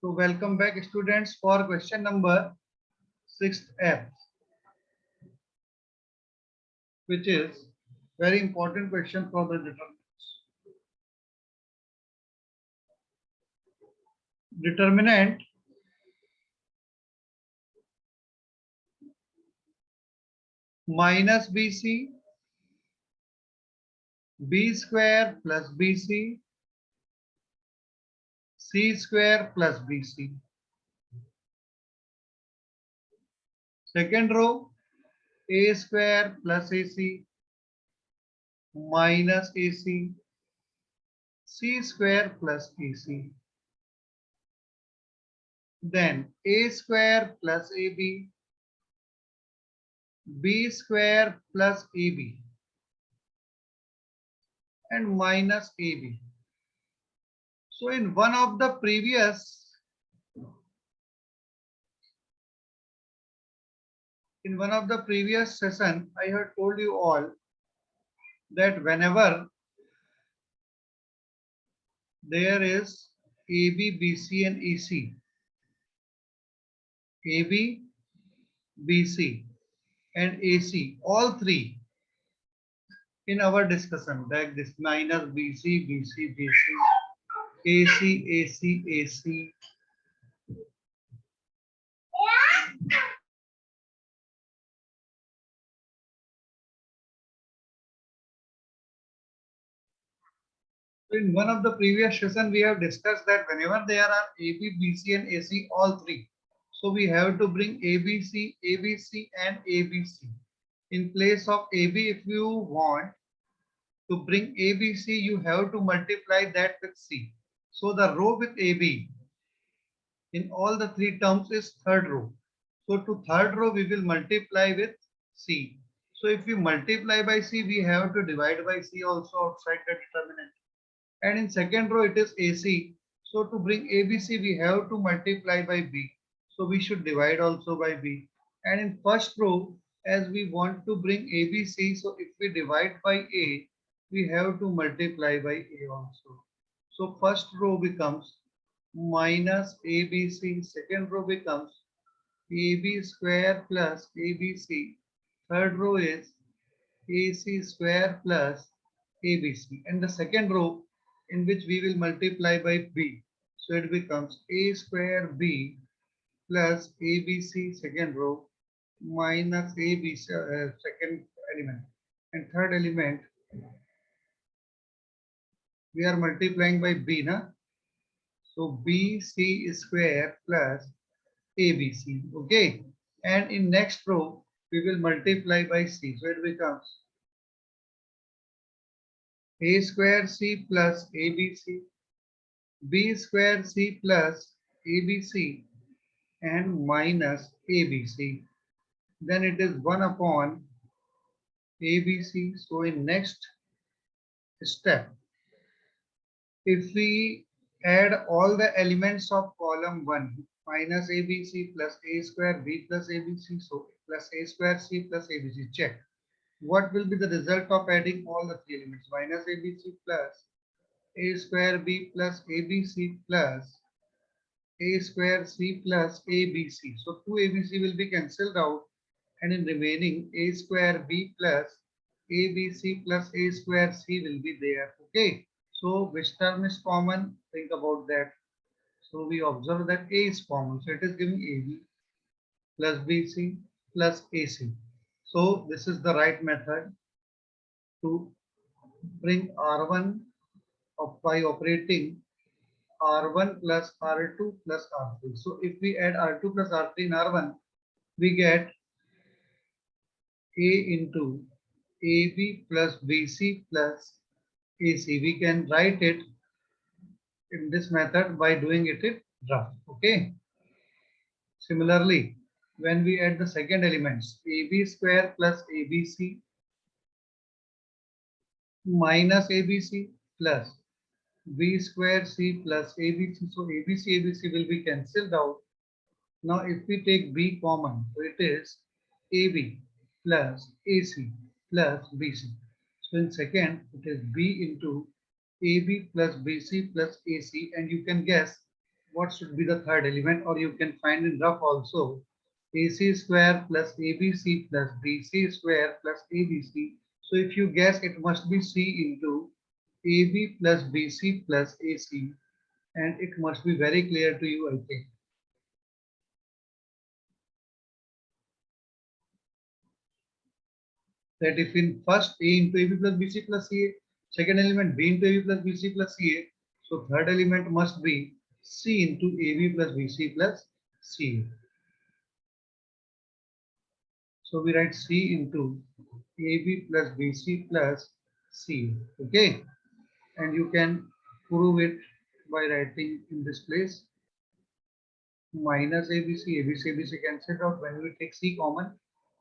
So welcome back students for question number 6F, which is very important question for the determinants. Determinant minus BC, B square plus BC, C square plus BC. Second row, A square plus AC minus AC, C square plus AC. Then A square plus AB, B square plus AB and minus AB. So in one of the previous session, I had told you all that whenever there is AB, BC and EC, AB, BC and AC, all three in our discussion, like this minus BC, BC, BC, AC, AC, AC. In one of the previous session, we have discussed that whenever there are AB, BC and AC, all three, so we have to bring ABC, ABC and ABC. In place of AB, if you want to bring ABC, you have to multiply that with C. So the row with AB in all the three terms is third row. So to third row, we will multiply with C. So if we multiply by C, we have to divide by C also outside the determinant. And in second row, it is AC. So to bring ABC, we have to multiply by B. So we should divide also by B. And in first row, as we want to bring ABC, so if we divide by A, we have to multiply by A also. So first row becomes minus ABC. Second row becomes AB square plus ABC. Third row is AC square plus ABC. And the second row in which we will multiply by B. So it becomes A square B plus ABC second row minus ABC second element. And third element we are multiplying by B, na? So BC square plus ABC. Okay. And in next row we will multiply by C. So it becomes A square C plus ABC, B square C plus ABC and minus ABC. Then it is 1 upon ABC. So in next step, if we add all the elements of column 1, minus ABC plus A square B plus ABC, so plus A square C plus ABC, check. What will be the result of adding all the three elements? Minus ABC plus A square B plus ABC plus A square C plus ABC. So 2 ABC will be cancelled out and in remaining A square B plus ABC plus A square C will be there. Okay. So which term is common? Think about that. So we observe that A is common. So it is giving AB plus BC plus AC. So this is the right method to bring R1 by operating R1 plus R2 plus R3. So if we add R2 plus R3 in R1, we get A into AB plus BC plus AC. We can write it in this method by doing it in rough. Okay. Similarly, when we add the second elements, AB square plus ABC minus ABC plus B square C plus ABC. So ABC will be cancelled out. Now if we take B common, so it is AB plus AC plus BC. So in second, it is B into AB plus BC plus AC, and you can guess what should be the third element, or you can find in rough also, AC square plus ABC plus BC square plus ABC. So if you guess, it must be C into AB plus BC plus AC, and it must be very clear to you, I think. That if in first A into AB plus BC plus CA, second element B into AB plus BC plus CA, so third element must be C into AB plus BC plus CA. So we write C into AB plus BC plus C. Okay, and you can prove it by writing in this place minus ABC, ABC cancelled out. When we take C common,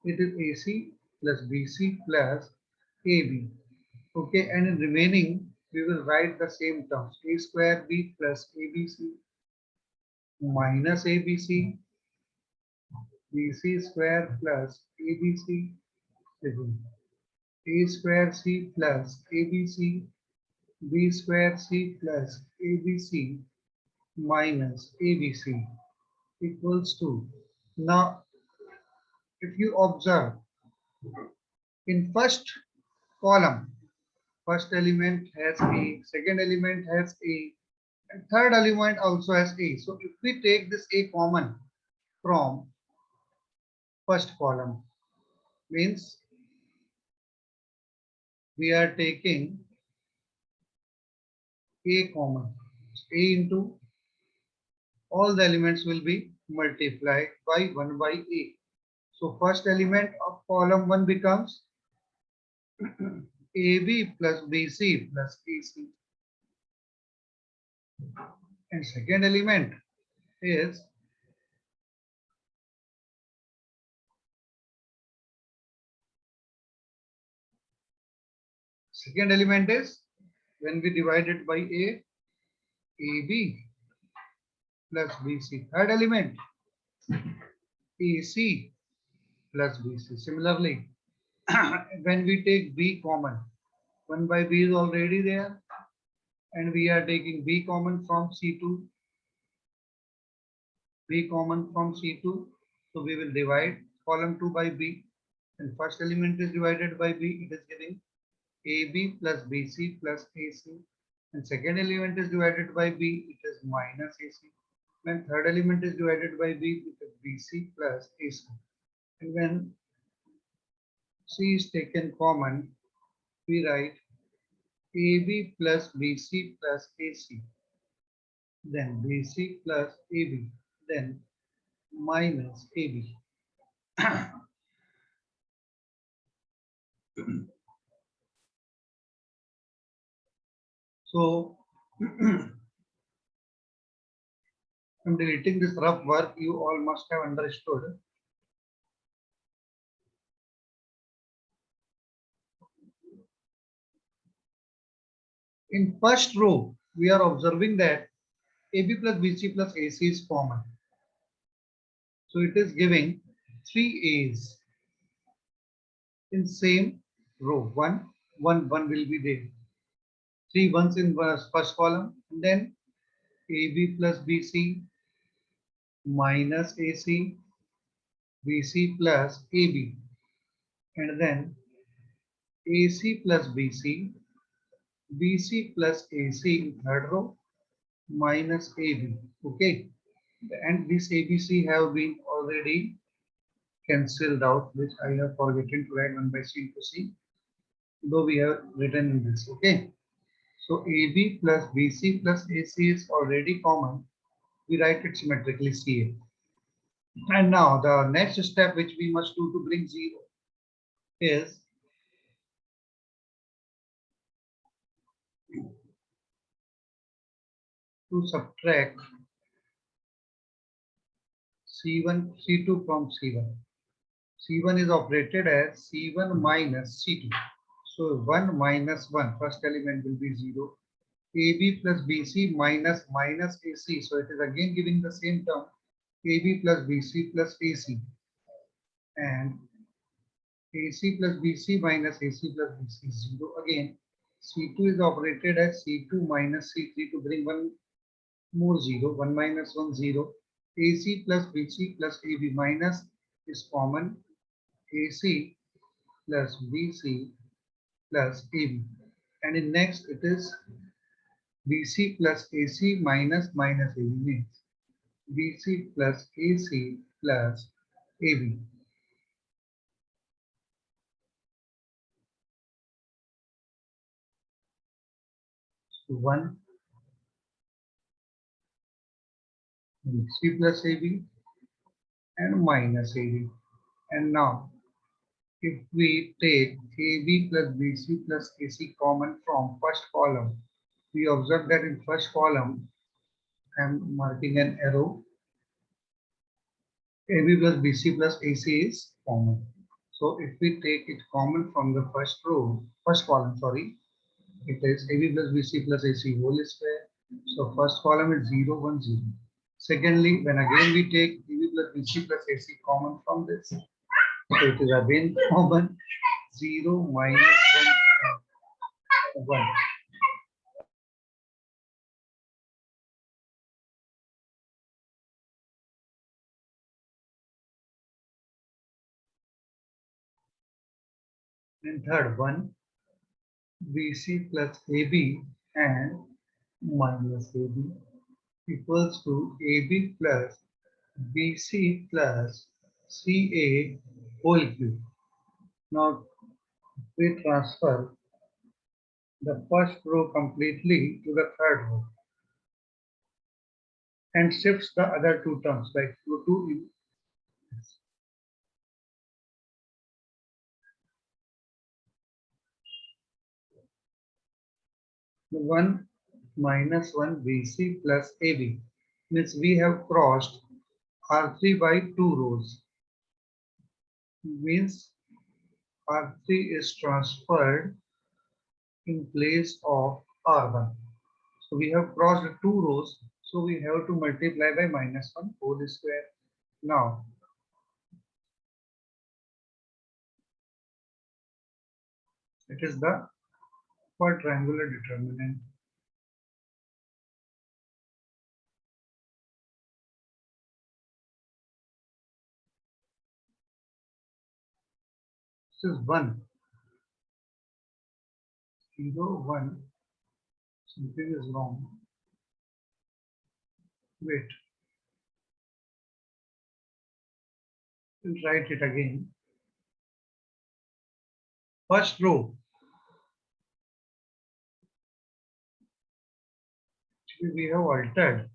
it is AC plus BC plus AB. Okay, and in remaining, we will write the same terms, A square B plus ABC minus ABC, BC square plus ABC, A square C plus ABC, B square C plus ABC minus ABC equals to. Now, if you observe, in first column, first element has A, second element has A, and third element also has A. So if we take this A common from first column, means we are taking A common. A into all the elements will be multiplied by 1 by A. So first element of column 1 becomes AB plus BC plus AC. And second element is when we divide it by A, AB plus BC. Third element, AC plus BC. Similarly, when we take B common, 1 by B is already there, and we are taking B common from C2, B common from C2. So we will divide column 2 by B, and first element is divided by B, it is giving AB plus BC plus AC, and second element is divided by B, it is minus AC. When third element is divided by B, it is BC plus AC. And when C is taken common, we write AB plus BC plus AC, then BC plus AB, then minus AB. So I'm deleting this rough work, you all must have understood. In first row, we are observing that AB plus BC plus AC is common. So it is giving 3 A's in same row. 1, 1, 1 will be there. 3 ones in first column, and then AB plus BC minus AC, BC plus AB, and then AC plus BC, BC plus AC in third row, minus AB. Okay, and this ABC have been already cancelled out, which I have forgotten to write 1 by C into C, though we have written in this. Okay, so AB plus BC plus AC is already common. We write it symmetrically CA. And now the next step which we must do to bring 0 is to subtract C1, C2 from C1. C1 is operated as C1 minus C2. So 1 minus 1, first element will be 0. AB plus BC minus minus AC. So it is again giving the same term, AB plus BC plus AC. And AC plus BC minus AC plus BC is 0. Again, C2 is operated as C2 minus C3 to bring one more 0, 1 minus 1 0, AC plus BC plus AB minus is common, AC plus BC plus AB, and in next it is BC plus AC minus minus AB means BC plus AC plus AB. So 1 BC plus AB and minus AB. And now if we take AB plus BC plus AC common from first column, we observe that in first column I am marking an arrow. AB plus BC plus AC is common. So if we take it common from the first column, sorry, it is AB plus BC plus AC whole square. So first column is 0, 1, 0. Secondly, when again we take AB plus BC plus AC common from this, so it is again common 0, minus 1, 1. And third one, BC plus AB and minus AB equals to AB plus BC plus CA whole cube. Now we transfer the first row completely to the third row and shifts the other two terms like Q2 in the 1 minus 1 BC plus AB means we have crossed R3 by 2 rows means R3 is transferred in place of R1. So we have crossed 2 rows, so we have to multiply by minus 1 whole square. Now, it is the quadrangular determinant. This is 1, 0, 1. Something is wrong. Wait, we'll write it again. First row, we have altered.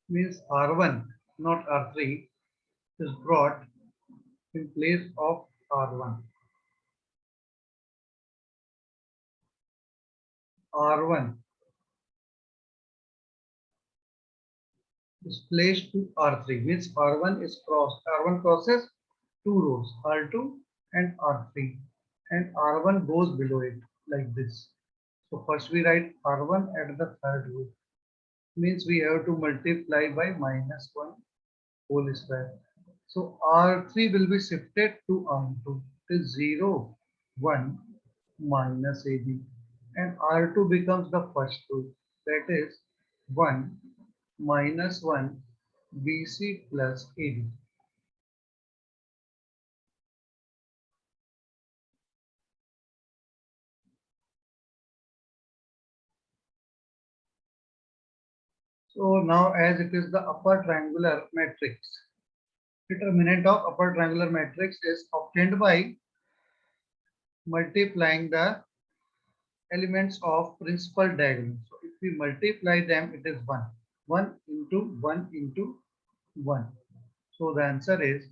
Means R1, not R3, is brought in place of R1. R1 is placed to R3 means R1 is crossed. R1 crosses 2 rows, R2 and R3, and R1 goes below it like this. So first we write R1 at the third row means we have to multiply by minus 1 whole square. So R3 will be shifted to R2. It is 0, 1 minus AB, and R2 becomes the first row, that is 1 minus 1 BC plus AB. So now as it is the upper triangular matrix, determinant of upper triangular matrix is obtained by multiplying the elements of principal diagonal. So if we multiply them, it is 1. 1 into 1 into 1. So the answer is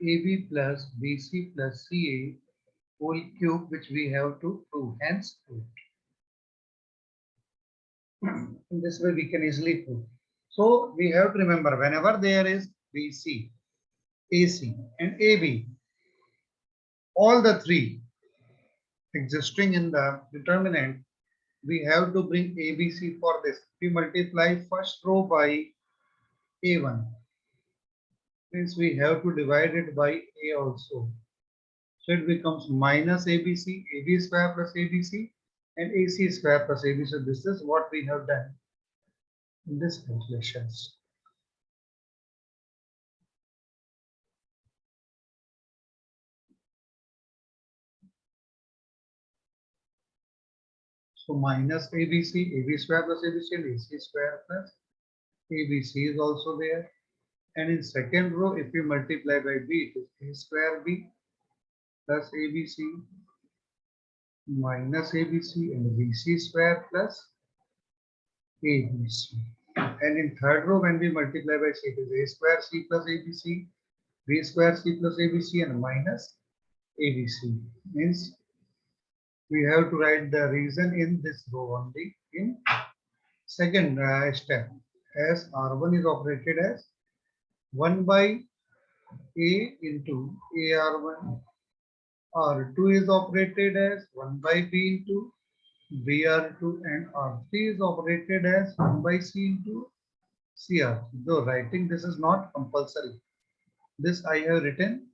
AB plus BC plus CA whole cube, which we have to prove. Hence, prove. In this way, we can easily prove. So we have to remember whenever there is BC, AC, and AB, all the three existing in the determinant, we have to bring ABC for this. We multiply first row by A1, means we have to divide it by A also. So it becomes minus ABC, AB square plus ABC, and AC square plus AB. So this is what we have done in this calculations. So minus ABC, AB square plus ABC and AC square plus ABC is also there. And in second row, if you multiply by B, it is A square B plus ABC minus ABC and BC square plus ABC. And in third row, when we multiply by C, it is A square C plus ABC, B square C plus ABC and minus ABC. Means we have to write the reason in this row only in second step, as R1 is operated as 1 by A into AR1, R2 is operated as 1 by B into BR2, and R3 is operated as 1 by C into CR. Though writing this is not compulsory. This I have written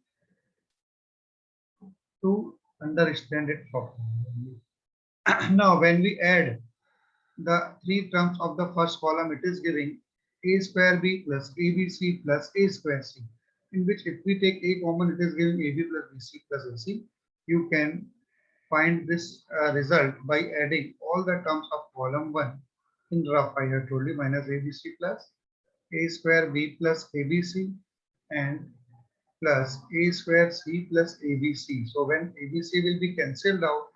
to understand it properly. Now when we add the three terms of the first column, it is giving A square B plus ABC plus A square C, in which if we take A common, it is giving AB plus BC plus AC. You can find this result by adding all the terms of column 1 in rough. I have told you minus ABC plus A square B plus ABC and plus A square C plus ABC. So when ABC will be cancelled out,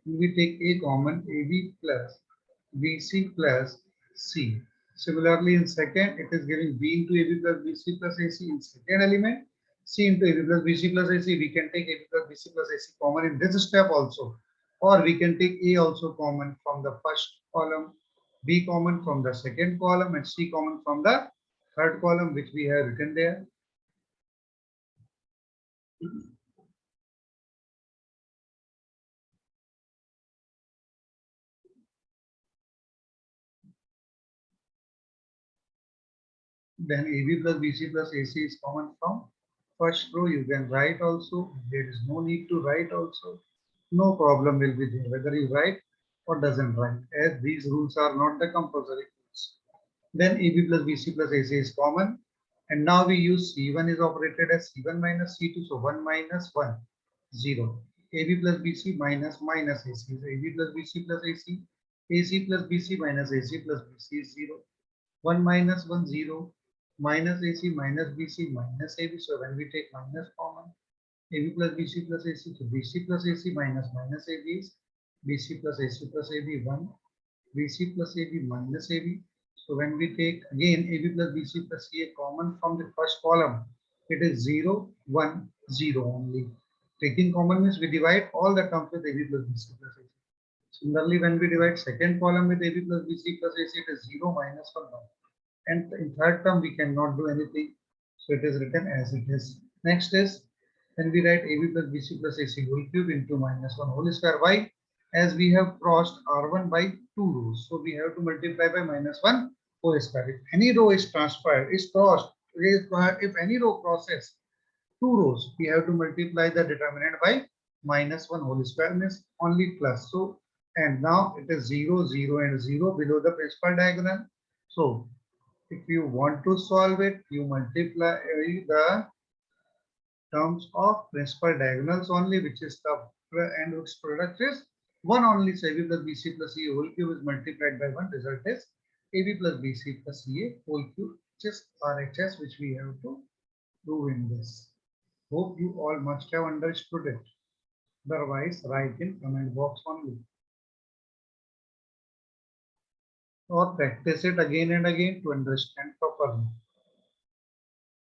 we take A common, AB plus BC plus C. Similarly, in second, it is giving B into AB plus BC plus AC in second element, C into AB plus BC plus AC. We can take AB plus BC plus AC common in this step also, or we can take A also common from the first column, B common from the second column, and C common from the third column, which we have written there. Then AB plus BC plus AC is common from first row. You can write also. There is no need to write also. No problem will be there whether you write or doesn't write, as these rules are not the compulsory rules. Then AB plus BC plus AC is common. And now we use C1 is operated as C1 minus C2. So 1 minus 1, 0. AB plus BC minus minus AC is AB plus BC plus AC. AC plus BC minus AC plus BC is 0. 1 minus 1, 0. Minus AC minus BC minus AB. So when we take minus common, AB plus BC plus AC, so BC plus AC minus minus AB is BC plus AC plus AB 1, BC plus AB minus AB. So when we take again AB plus BC plus CA common from the first column, it is 0, 1, 0 only. Taking common means we divide all the terms with AB plus BC plus AC. Similarly, when we divide second column with AB plus BC plus AC, it is 0, minus 1, 1. And in third term, we cannot do anything. So it is written as it is. Next is, when we write AB plus BC plus AC whole cube into minus 1 whole square. Why? As we have crossed R1 by 2 rows. So we have to multiply by minus 1 whole square. If any row is transferred, is crossed, if any row crosses 2 rows, we have to multiply the determinant by minus 1 whole square, means only plus. So, and now it is 0, 0 and 0 below the principal diagonal. So if you want to solve it, you multiply the terms of principal diagonals only, which is the and which product is 1 only. So AB plus BC plus CA whole cube is multiplied by 1. Result is AB plus BC plus CA whole cube, which is RHS, which we have to do in this. Hope you all must have understood it. Otherwise, write in comment box only. Or practice it again and again to understand properly.